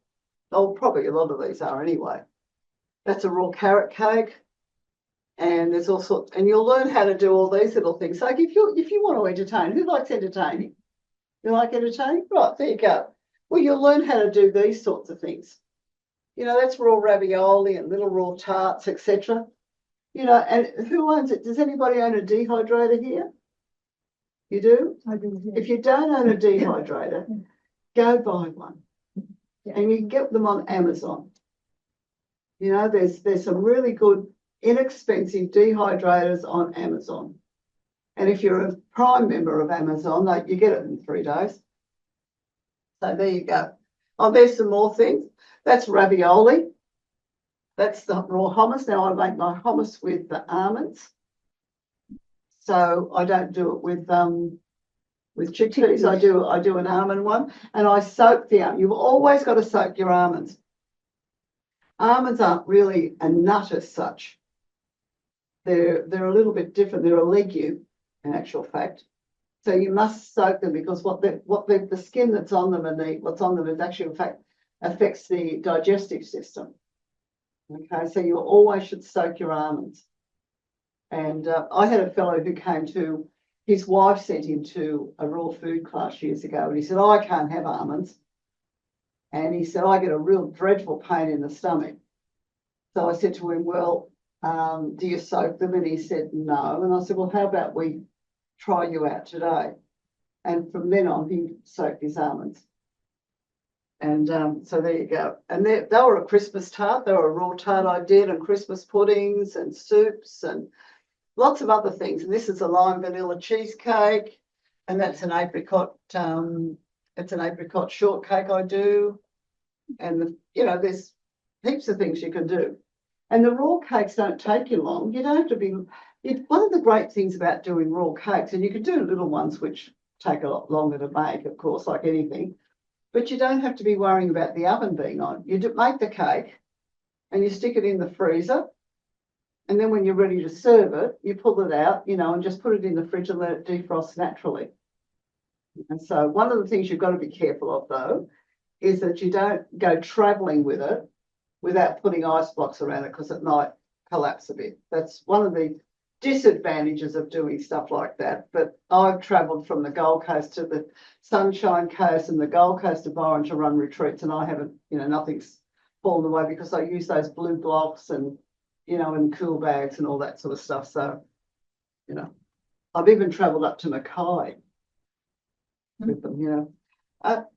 Oh, probably a lot of these are anyway. That's a raw carrot cake. And there's all sorts, and you'll learn how to do all these little things. Like if you want to entertain, who likes entertaining? You like entertaining? Right, there you go. Well, you'll learn how to do these sorts of things. You know, that's raw ravioli and little raw tarts, etc. You know, and who owns it? Does anybody own a dehydrator here? You do?
I do.
If you don't own a dehydrator, go buy one.
Yeah.
And you can get them on Amazon. You know, there's some really good, inexpensive dehydrators on Amazon. And if you're a Prime member of Amazon, you get it in 3 days. So there you go. Oh, there's some more things. That's ravioli. That's the raw hummus. Now I make my hummus with the almonds. So I don't do it with chickpeas. I do an almond one, and I soak the almond. You've always got to soak your almonds. Almonds aren't really a nut as such. They're a little bit different. They're a legume, in actual fact. So you must soak them because the skin that's on them and what's on them is actually in fact affects the digestive system. Okay, so you always should soak your almonds. And I had a fellow who came to, his wife sent him to a raw food class years ago, and he said, I can't have almonds. And he said, I get a real dreadful pain in the stomach. So I said to him, well, do you soak them? And he said, no. And I said, well, how about we try you out today? And from then on, he soaked his almonds. And so there you go. And they were a Christmas tart. They were a raw tart I did, and Christmas puddings and soups and lots of other things. And this is a lime vanilla cheesecake, and that's an apricot. It's an apricot shortcake I do. And there's heaps of things you can do. And the raw cakes don't take you long. You don't have to be. One of the great things about doing raw cakes, and you can do little ones which take a lot longer to make, of course, like anything. But you don't have to be worrying about the oven being on. You make the cake and you stick it in the freezer. And then when you're ready to serve it, you pull it out, and just put it in the fridge and let it defrost naturally. And so one of the things you've got to be careful of, though, is that you don't go travelling with it without putting ice blocks around it because it might collapse a bit. That's one of the disadvantages of doing stuff like that. But I've travelled from the Gold Coast to the Sunshine Coast and the Gold Coast to Byron to run retreats, and I haven't, nothing's fallen away because I use those blue blocks and, and cool bags and all that sort of stuff. So, I've even travelled up to Mackay with them,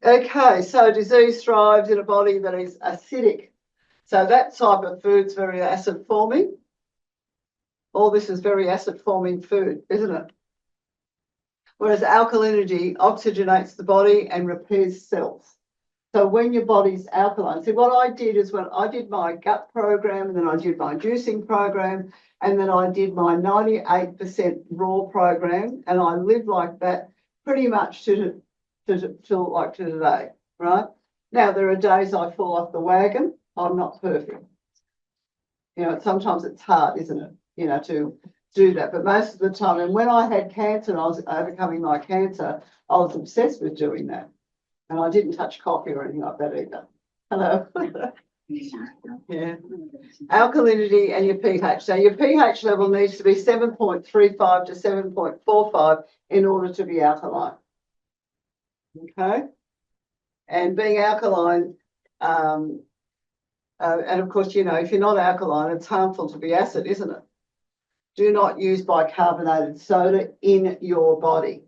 okay, so disease thrives in a body that is acidic. So that type of food's very acid forming. All this is very acid-forming food, isn't it? Whereas alkalinity oxygenates the body and repairs cells. So when your body's alkaline, see what I did is when I did my gut program, and then I did my juicing program, and then I did my 98% raw program, and I lived like that pretty much till today, right? Now, there are days I fall off the wagon. I'm not perfect. Sometimes it's hard, isn't it? To do that. But most of the time, and when I had cancer and I was overcoming my cancer, I was obsessed with doing that. And I didn't touch coffee or anything like that either. Hello. Yeah. Alkalinity and your pH. So your pH level needs to be 7.35 to 7.45 in order to be alkaline. Okay. And being alkaline, and of course, if you're not alkaline, it's harmful to be acid, isn't it? Do not use bicarbonated soda in your body.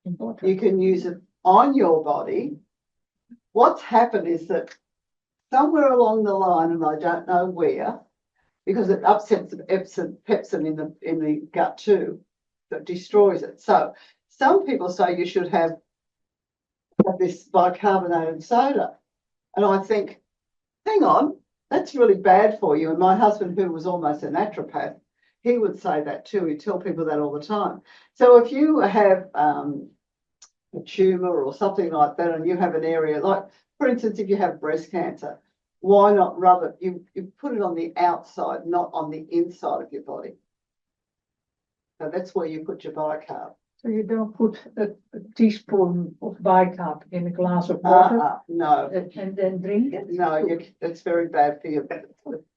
You can use it on your body. What's happened is that somewhere along the line, and I don't know where, because it upsets the pepsin in the gut too, that destroys it. So some people say you should have this bicarbonated soda. And I think, hang on, that's really bad for you. And my husband, who was almost a naturopath, he would say that too. He'd tell people that all the time. So if you have a tumour or something like that, and you have an area, like, for instance, if you have breast cancer, why not rub it? You put it on the outside, not on the inside of your body. So that's where you put your bicarb.
So you don't put a teaspoon of bicarb in a glass of water?
No.
And then drink it?
No, it's very bad for you.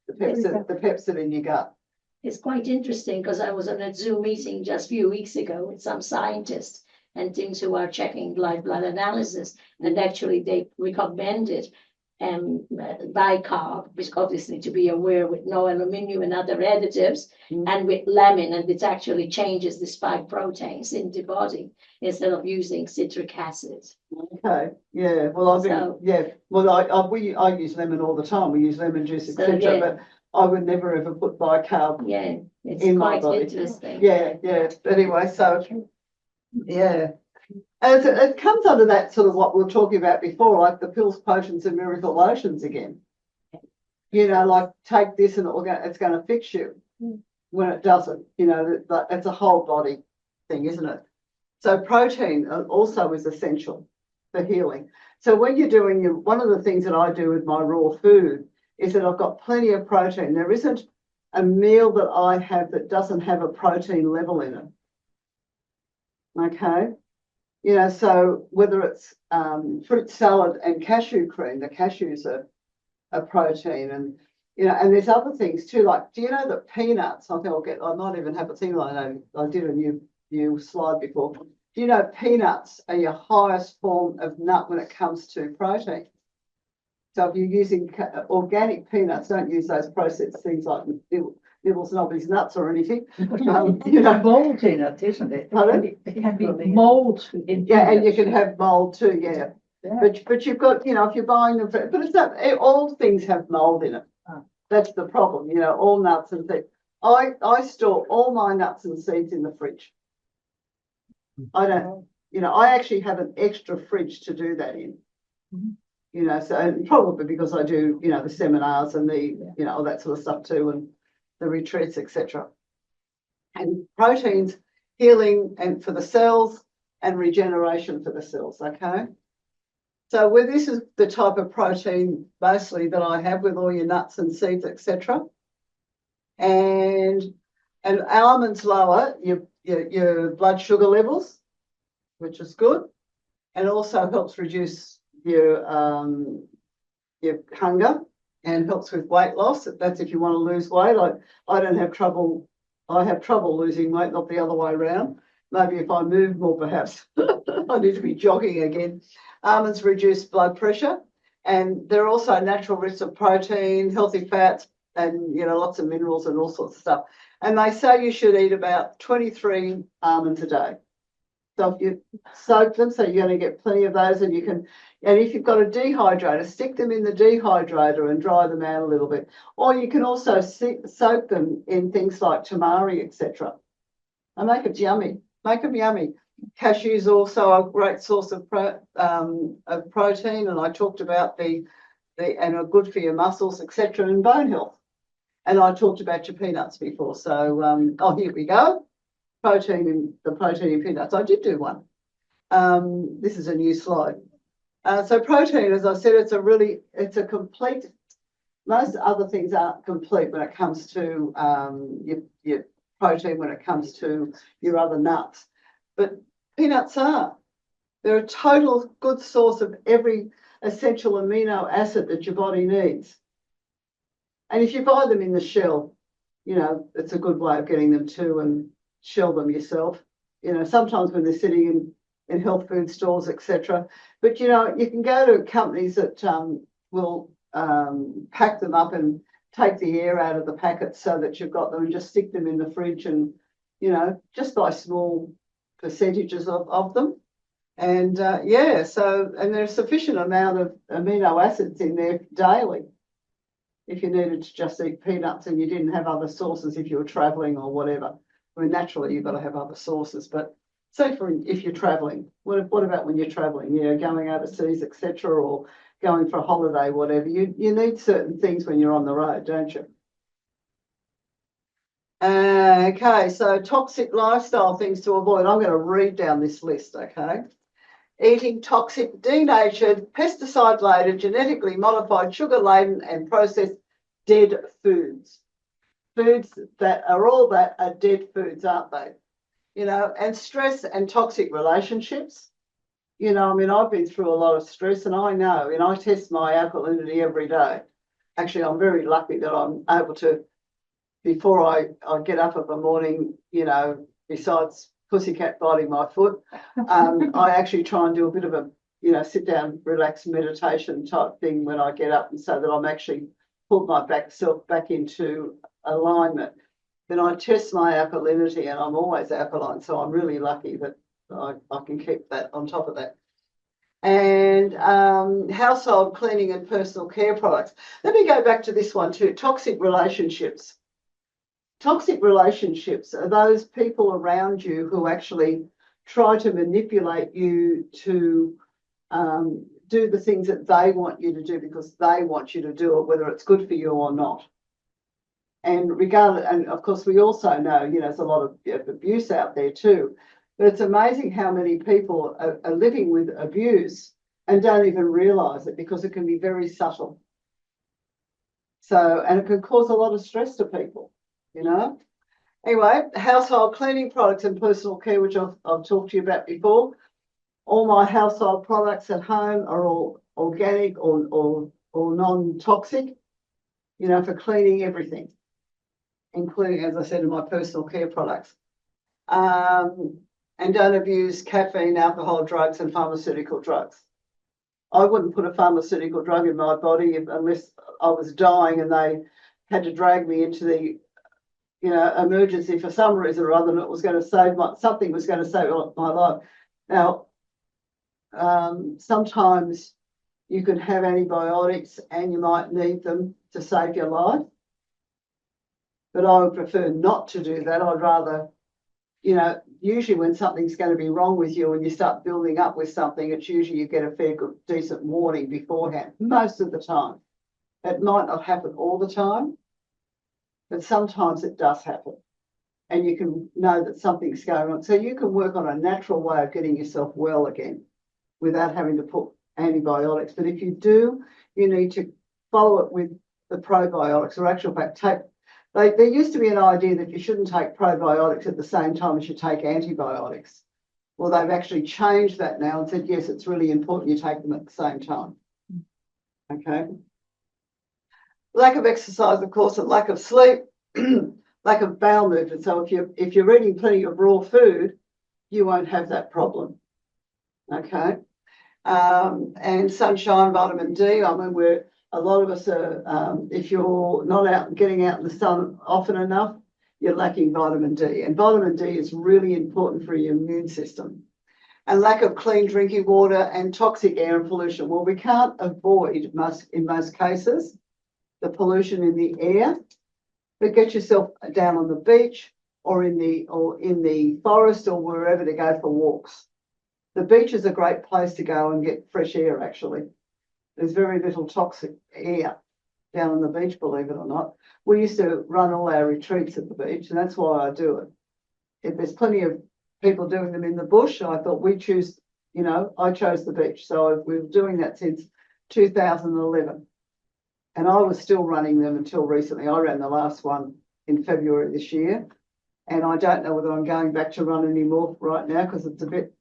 The pepsin in your gut.
It's quite interesting because I was on a Zoom meeting just a few weeks ago with some scientists and things who are checking blood analysis, and actually they recommended bicarb, which obviously to be aware with no aluminium and other additives, and with lemon, and it actually changes the spike proteins in the body instead of using citric acid.
Okay, yeah. Well, I use lemon all the time. We use lemon juice, etc. But I would never ever put bicarb.
Yeah, it's
in
quite
my body.
interesting.
Yeah. Anyway, so yeah. And it comes under that sort of what we were talking about before, like the pills, potions, and miracle lotions again. Like take this and it's going to fix you when it doesn't. It's a whole body thing, isn't it? So protein also is essential for healing. So when you're doing one of the things that I do with my raw food is that I've got plenty of protein. There isn't a meal that I have that doesn't have a protein level in it. Okay. You know, so whether it's fruit salad and cashew cream, the cashews are a protein, and you know, and there's other things too. Like, do you know that peanuts? I think I might even have a thing like that. I did a new slide before. Do you know peanuts are your highest form of nut when it comes to protein? So if you're using organic peanuts, don't use those processed things like nibbles, nobbies, nuts or anything.
You know, mold in it, isn't it?
Pardon?
It can be mold in
Yeah, and you
peanuts.
can have mold too. Yeah.
Yeah.
But you've got, you know, if you're buying them, but it's not all things have mold in it.
Oh.
That's the problem, you know, all nuts and seeds. I store all my nuts and seeds in the fridge. I don't, you know, I actually have an extra fridge to do that in.
Mhm.
You know, so and probably because I do, you know, the seminars and the, you know, all that sort of stuff too, and the retreats, etc. And proteins, healing and for the cells and regeneration for the cells, okay? So this is the type of protein mostly that I have with all your nuts and seeds, etc. And almonds lower your blood sugar levels, which is good, and also helps reduce your hunger and helps with weight loss. That's if you want to lose weight. I don't have trouble. I have trouble losing weight, not the other way around. Maybe if I move more, perhaps I need to be jogging again. Almonds reduce blood pressure, and they're also natural rich of protein, healthy fats, and you know, lots of minerals and all sorts of stuff. And they say you should eat about 23 almonds a day. So if you soak them, so you're going to get plenty of those, and you can, and if you've got a dehydrator, stick them in the dehydrator and dry them out a little bit. Or you can also soak them in things like tamari, etc. And make it yummy. Make them yummy. Cashews also a great source of protein, and I talked about the and are good for your muscles, etc., and bone health. And I talked about your peanuts before. So here we go. Protein in the protein in peanuts. I did do one. This is a new slide. So protein, as I said, it's a complete. Most other things aren't complete when it comes to your protein, when it comes to your other nuts, but peanuts are. They're a total good source of every essential amino acid that your body needs. And if you buy them in the shell, you know, it's a good way of getting them too, and shell them yourself. You know, sometimes when they're sitting in health food stores, etc. But you know, you can go to companies that will pack them up and take the air out of the packets so that you've got them and just stick them in the fridge, and you know, just buy small percentages of them. And yeah, so, and there's sufficient amount of amino acids in there daily if you needed to just eat peanuts and you didn't have other sources, if you were traveling or whatever. I mean, naturally you've got to have other sources, but say if you're traveling, what about when you're traveling, you know, going overseas, etc., or going for a holiday, whatever, you need certain things when you're on the road, don't you? Okay, so toxic lifestyle things to avoid. I'm going to read down this list, okay? Eating toxic, denatured, pesticide-laden, genetically modified, sugar-laden and processed dead foods. Foods that are all that are dead foods, aren't they? You know, and stress and toxic relationships. You know, I mean, I've been through a lot of stress, and I know, and I test my alkalinity every day. Actually, I'm very lucky that I'm able to, before I get up in the morning, you know, besides pussycat biting my foot, I actually try and do a bit of a, you know, sit down, relax meditation type thing when I get up, and so that I'm actually pulled my self back into alignment. Then I test my alkalinity, and I'm always alkaline, so I'm really lucky that I can keep that on top of that. And household cleaning and personal care products. Let me go back to this one too, toxic relationships. Toxic relationships are those people around you who actually try to manipulate you to do the things that they want you to do because they want you to do it, whether it's good for you or not. And regardless, and of course, we also know, you know, there's a lot of abuse out there too. But it's amazing how many people are living with abuse and don't even realise it because it can be very subtle. So, and it can cause a lot of stress to people, you know. Anyway, household cleaning products and personal care, which I've talked to you about before. All my household products at home are all organic or non-toxic, you know, for cleaning everything, including, as I said, in my personal care products. And don't abuse caffeine, alcohol, drugs, and pharmaceutical drugs. I wouldn't put a pharmaceutical drug in my body unless I was dying and they had to drag me into the, you know, emergency for some reason or other, and it was going to save something was going to save my life. Now, sometimes you can have antibiotics and you might need them to save your life, but I would prefer not to do that. I'd rather, you know, usually when something's going to be wrong with you and you start building up with something, it's usually you get a fair good, decent warning beforehand, most of the time. It might not happen all the time, but sometimes it does happen. And you can know that something's going on. So you can work on a natural way of getting yourself well again without having to put antibiotics. But if you do, you need to follow it with the probiotics, or actual fact, there used to be an idea that you shouldn't take probiotics at the same time as you take antibiotics. Well, they've actually changed that now and said, yes, it's really important you take them at the same time. Okay. Lack of exercise, of course, and lack of sleep, lack of bowel movement. So if you're eating plenty of raw food, you won't have that problem. Okay. And sunshine, vitamin D. I mean, a lot of us are, if you're not getting out in the sun often enough, you're lacking vitamin D. And vitamin D is really important for your immune system. And lack of clean drinking water and toxic air and pollution. Well, we can't avoid in most cases the pollution in the air, but get yourself down on the beach or in the forest or wherever to go for walks. The beach is a great place to go and get fresh air, actually. There's very little toxic air down on the beach, believe it or not. We used to run all our retreats at the beach, and that's why I do it. If there's plenty of people doing them in the bush, I thought I chose the beach. So we've been doing that since 2011. And I was still running them until recently. I ran the last one in February this year. And I don't know whether I'm going back to run anymore right now because it's a bit,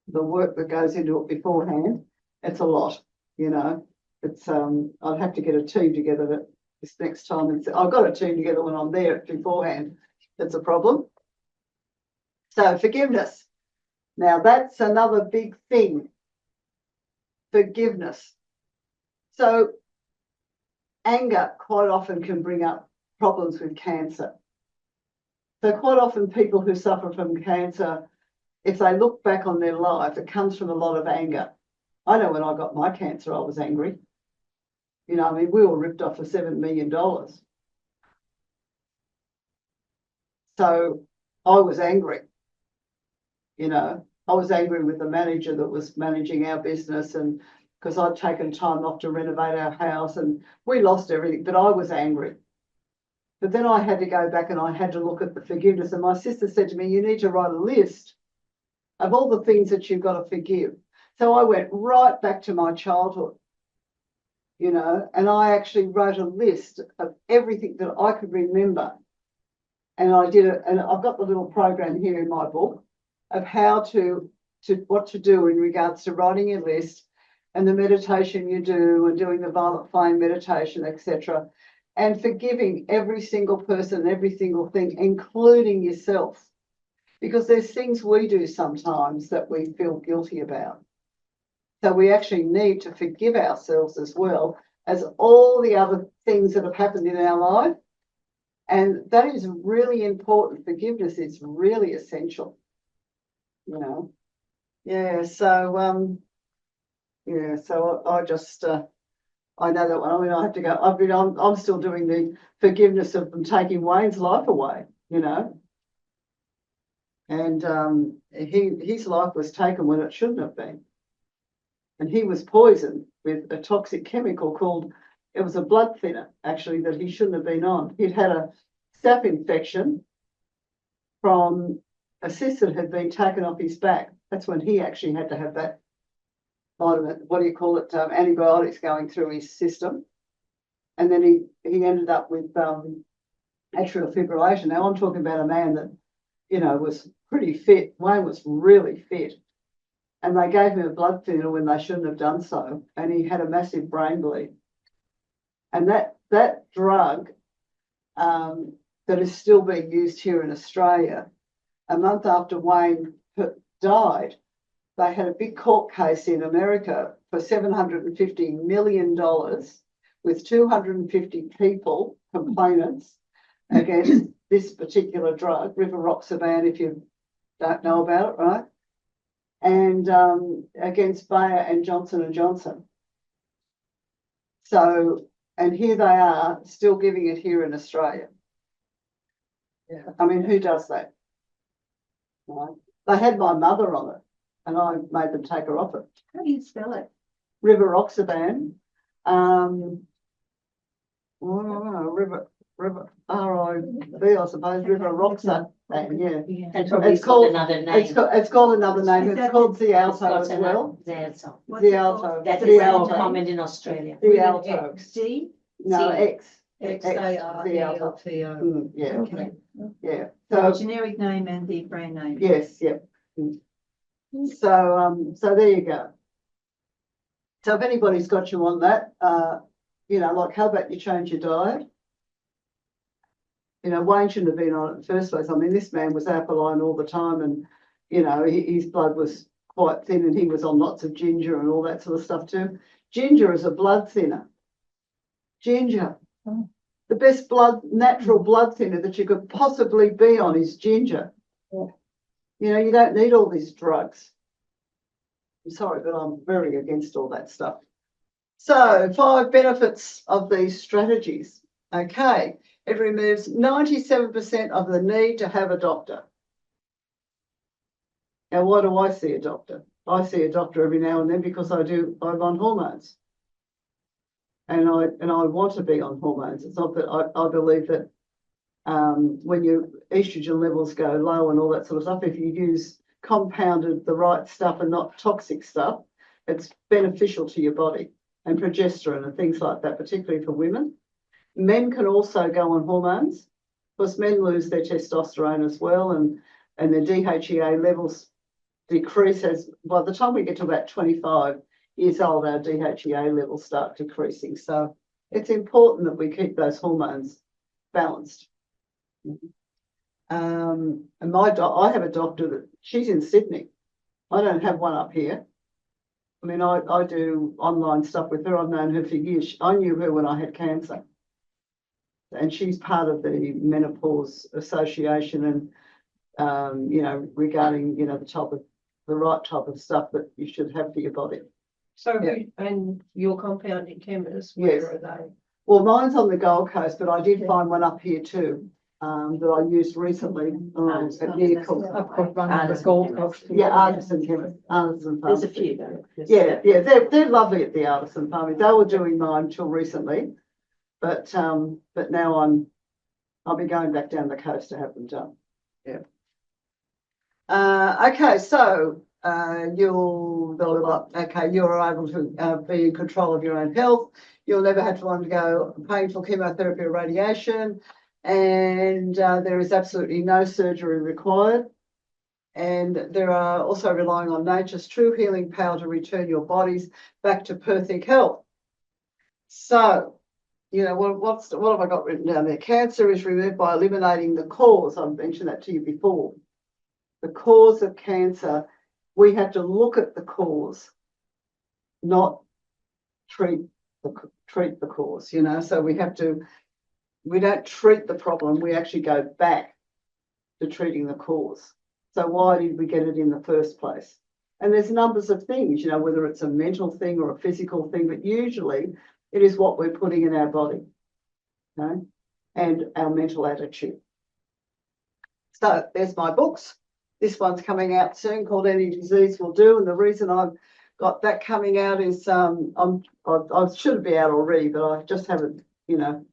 the work that goes into it beforehand, it's a lot, you know. It's I'd have to get a team together this next time. I've got a team together when I'm there beforehand. That's a problem. So forgiveness. Now that's another big thing. Forgiveness. So anger quite often can bring up problems with cancer. So quite often people who suffer from cancer, if they look back on their life, it comes from a lot of anger. I know when I got my cancer, I was angry. You know, I mean, we were ripped off for $7 million. So I was angry. You know, I was angry with the manager that was managing our business, and because I'd taken time off to renovate our house and we lost everything, but I was angry. But then I had to go back and I had to look at the forgiveness. And my sister said to me, you need to write a list of all the things that you've got to forgive. So I went right back to my childhood, you know, and I actually wrote a list of everything that I could remember. And I did it, and I've got the little program here in my book of how what to do in regards to writing your list and the meditation you do and doing the violet flame meditation, etc. And forgiving every single person, every single thing, including yourself. Because there's things we do sometimes that we feel guilty about. So we actually need to forgive ourselves as well as all the other things that have happened in our life. And that is really important. Forgiveness is really essential, you know. Yeah, so I just I know that one. I mean, I have to go. I'm still doing the forgiveness of them taking Wayne's life away, you know. And his life was taken when it shouldn't have been. And he was poisoned with a toxic chemical called, it was a blood thinner, actually, that he shouldn't have been on. He'd had a staph infection from a cyst that had been taken off his back. That's when he actually had to have that vitamin, antibiotics going through his system. And then he ended up with atrial fibrillation. Now I'm talking about a man that, you know, was pretty fit. Wayne was really fit. And they gave him a blood thinner when they shouldn't have done so. And he had a massive brain bleed. And that drug that is still being used here in Australia, a month after Wayne died, they had a big court case in America for $750 million with 250 people, complainants, against this particular drug, rivaroxaban, if you don't know about it, right? And against Bayer and Johnson & Johnson. So, and here they are still giving it here in Australia. Yeah, I mean, who does that? Right. They had my mother on it, and I made them take her off it.
How do you spell it?
Rivaroxaban. River R-I-V, I suppose. Rivaroxaban. Yeah.
And probably
It's called
another name.
It's called another name. It's called Zialto as well.
Zialto.
Zialto.
That is more
Zialto.
common in Australia.
Zialto.
D?
No, X.
X-A-R-E-L-T-O.
Yeah.
Okay.
Yeah.
So
So
generic name and the brand name.
yes, yep. So there you go. So if anybody's got you on that, you know, like how about you change your diet? You know, Wayne shouldn't have been on it in the first place. I mean, this man was alkaline all the time, and you know, his blood was quite thin, and he was on lots of ginger and all that sort of stuff too. Ginger is a blood thinner. Ginger.
Oh.
The best natural blood thinner that you could possibly be on is ginger.
Yeah.
You know, you don't need all these drugs. I'm sorry, but I'm very against all that stuff. So 5 benefits of these strategies. Okay. It removes 97% of the need to have a doctor. Now, why do I see a doctor? I see a doctor every now and then because I'm on hormones. And I want to be on hormones. It's not that I believe that when your estrogen levels go low and all that sort of stuff, if you use compounded the right stuff and not toxic stuff, it's beneficial to your body, and progesterone and things like that, particularly for women. Men can also go on hormones. Of course, men lose their testosterone as well, and their DHEA levels decrease as by the time we get to about 25 years old, our DHEA levels start decreasing. So it's important that we keep those hormones balanced. And I have a doctor that she's in Sydney. I don't have one up here. I mean, I do online stuff with her. I've known her for years. I knew her when I had cancer. And she's part of the Menopause Association, and you know, regarding, you know, the right type of stuff that you should have for your body.
So,
Yeah.
and your compounding chemist,
Yes.
where are they?
Well, mine's on the Gold Coast, but I did find one up here too, that I used recently at near Cook.
I've got one on the Gold Coast.
Yeah, Artisan Chemist, Artisan
There's a
Pharmacy.
few though.
Yeah, they're lovely at the Artisan Pharmacy. They were doing mine till recently, but now I'll be going back down the coast to have them done. Yeah. Okay, so you're able to be in control of your own health. You'll never have to undergo painful chemotherapy or radiation, and there is absolutely no surgery required. And there are also relying on nature's true healing power to return your bodies back to perfect health. So, you know, what have I got written down there? Cancer is removed by eliminating the cause. I've mentioned that to you before. The cause of cancer, we have to look at the cause, not treat the cause, you know. So we don't treat the problem, we actually go back to treating the cause. So why did we get it in the first place? And there's numbers of things, you know, whether it's a mental thing or a physical thing, but usually it is what we're putting in our body, you know, and our mental attitude. So there's my books. This one's coming out soon called Any Disease Will Do. And the reason I've got that coming out is I should be out already, but I just haven't, you know,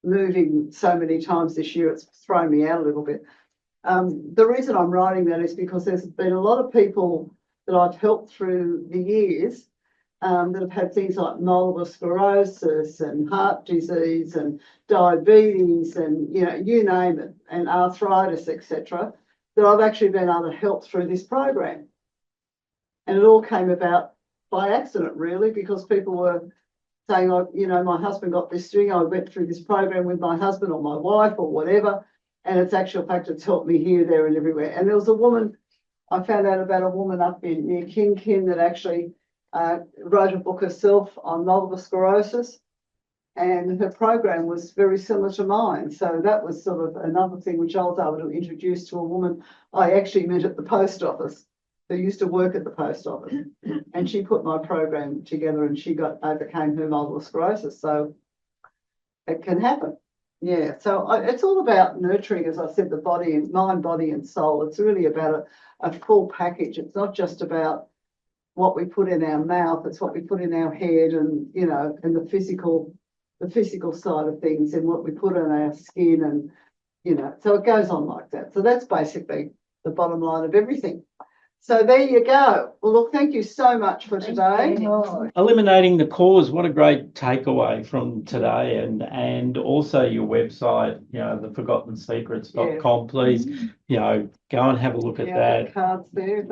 moving so many times this year, it's thrown me out a little bit. The reason I'm writing that is because there's been a lot of people that I've helped through the years that have had things like multiple sclerosis and heart disease and diabetes and, you know, you name it, and arthritis, etc., that I've actually been able to help through this program. And it all came about by accident, really, because people were saying, oh, you know, my husband got this thing, I went through this program with my husband or my wife or whatever, and it's actual fact it's helped me here, there and everywhere. And there was a woman, I found out about a woman up in near Kin that actually wrote a book herself on multiple sclerosis, and her program was very similar to mine. So that was sort of another thing which I was able to introduce to a woman I actually met at the post office, who used to work at the post office, and she put my program together and she overcame her multiple sclerosis. So it can happen. Yeah. So it's all about nurturing, as I said, the body and mind, body and soul. It's really about a full package. It's not just about what we put in our mouth, it's what we put in our head, and, you know, and the physical side of things, and what we put on our skin, and, you know, so it goes on like that. So that's basically the bottom line of everything. So there you go. Well, look, thank you so much for today.
Eliminating the cause, what a great takeaway from today, and also your website, you know, theforgottensecrets.com. Please, you know, go and have a look at that.
Cards there.